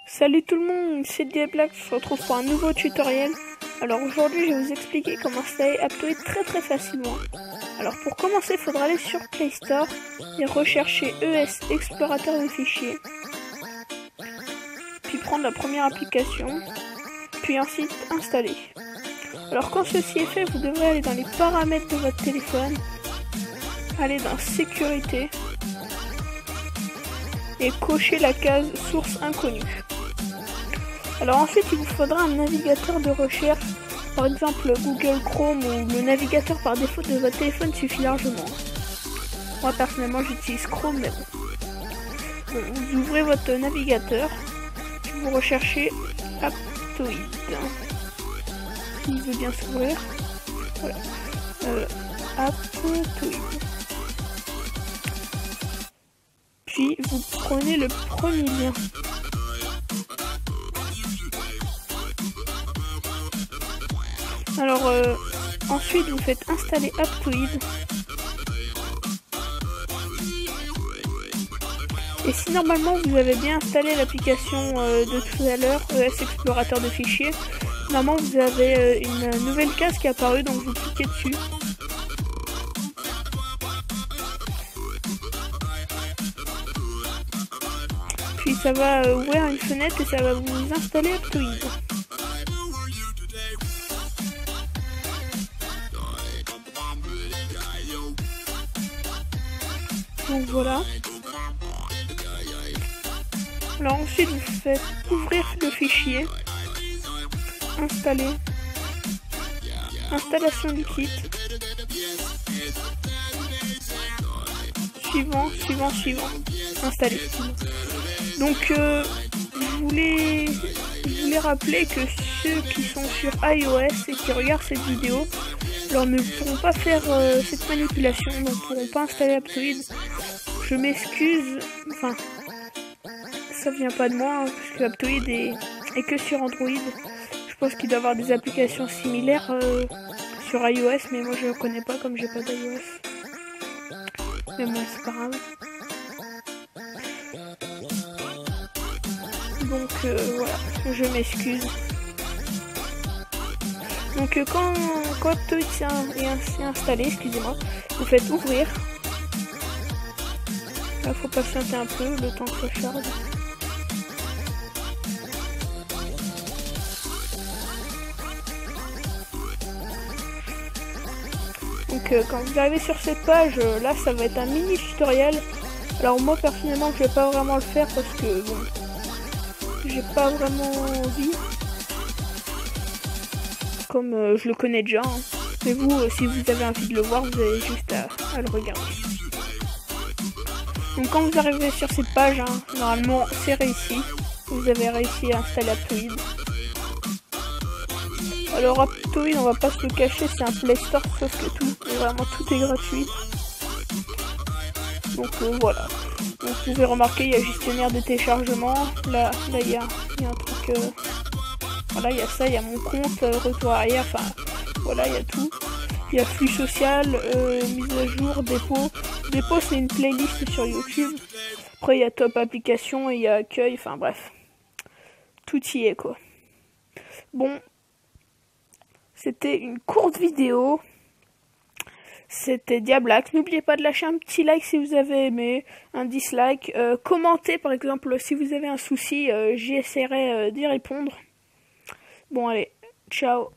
Salut tout le monde, c'est Diablack, on se retrouve pour un nouveau tutoriel. Alors aujourd'hui je vais vous expliquer comment installer Aptoide très facilement. Alors pour commencer il faudra aller sur Play Store et rechercher ES Explorateur de fichiers. Puis prendre la première application, puis ensuite installer. Alors quand ceci est fait, vous devrez aller dans les paramètres de votre téléphone, aller dans sécurité et cocher la case source inconnue. Alors ensuite il vous faudra un navigateur de recherche, par exemple Google Chrome ou le navigateur par défaut de votre téléphone suffit largement. Moi personnellement j'utilise Chrome, mais bon. Vous ouvrez votre navigateur, vous recherchez Aptoide. Il veut bien s'ouvrir. Voilà. Aptoide. Puis vous prenez le premier lien. Alors ensuite vous faites installer Aptoide. Et si normalement vous avez bien installé l'application de tout à l'heure, ES Explorateur de fichiers, normalement vous avez une nouvelle case qui est apparue, donc vous cliquez dessus. Puis ça va ouvrir une fenêtre et ça va vous installer Aptoide. Donc voilà. Alors ensuite vous faites ouvrir le fichier, installer, installation du kit, suivant, installer. Donc je voulais rappeler que ceux qui sont sur iOS et qui regardent cette vidéo, alors ne pourront pas faire cette manipulation, donc ne pourront pas installer Aptoide. Je m'excuse, enfin ça vient pas de moi, hein, parce que Aptoide est que sur Android. Je pense qu'il doit y avoir des applications similaires sur iOS, mais moi je ne connais pas comme j'ai pas d'iOS. Mais bon, c'est pas grave. Donc voilà, je m'excuse. Donc quand Aptoide est installé, excusez-moi, vous faites ouvrir. Là, faut patienter un peu le temps que ça charge. Donc quand vous arrivez sur cette page, là ça va être un mini tutoriel. Alors moi personnellement je vais pas vraiment le faire parce que bon, j'ai pas vraiment envie. Comme je le connais déjà. Hein. Mais vous, si vous avez envie de le voir, vous avez juste à le regarder. Donc quand vous arrivez sur cette page, hein, normalement c'est réussi. Vous avez réussi à installer Aptoide. Alors Aptoide, on va pas se le cacher, c'est un Play Store, sauf que vraiment tout est gratuit. Donc voilà. Donc vous pouvez remarquer, il y a gestionnaire de téléchargement. Là il y a un truc. Voilà, il y a ça, il y a mon compte, retour arrière, enfin voilà, il y a tout. Il y a flux social, mise à jour, dépôt. Dépôt c'est une playlist sur YouTube. Après il y a top application et il y a accueil, enfin bref. Tout y est quoi. Bon. C'était une courte vidéo. C'était Diablack. N'oubliez pas de lâcher un petit like si vous avez aimé, un dislike. Commentez par exemple si vous avez un souci, j'essaierai d'y répondre. Bon allez, ciao.